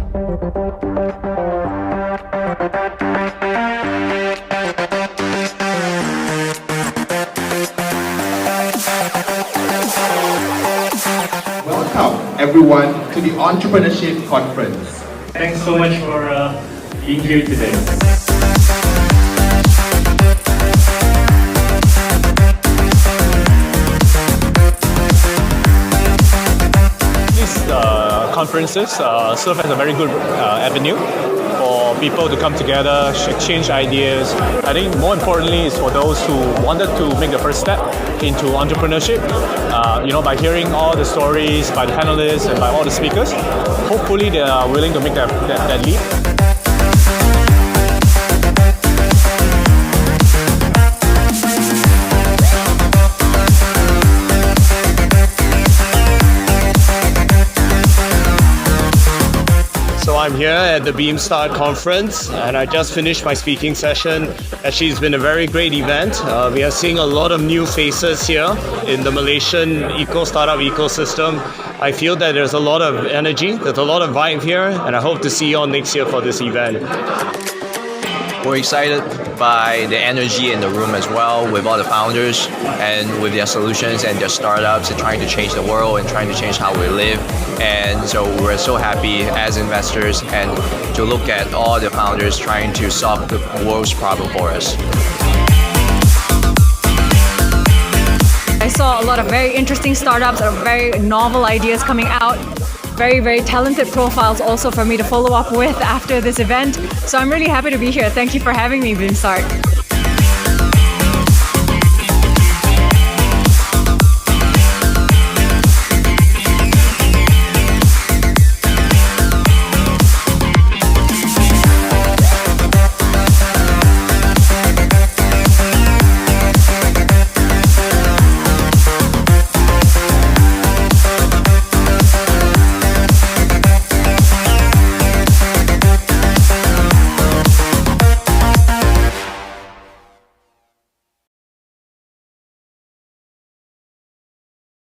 Welcome everyone to the Entrepreneurship Conference. Thanks so much for being here today. These conferences serve as a very good avenue for people to come together, exchange ideas. I think more importantly is for those who wanted to make the first step into entrepreneurship. By hearing all the stories by the panelists and by all the speakers, hopefully they are willing to make that leap. So I'm here at the BEAMSTART conference and I just finished my speaking session. Actually, it's been a very great event. We are seeing a lot of new faces here in the Malaysian startup ecosystem. I feel that there's a lot of energy, there's a lot of vibe here, and I hope to see you all next year for this event. We're excited by the energy in the room as well, with all the founders and with their solutions and their startups and trying to change the world and trying to change how we live. And so we're so happy as investors and to look at all the founders trying to solve the world's problem for us. I saw a lot of very interesting startups and very novel ideas coming out. Very, very talented profiles also for me to follow up with after this event. So I'm really happy to be here. Thank you for having me, BEAMSTART.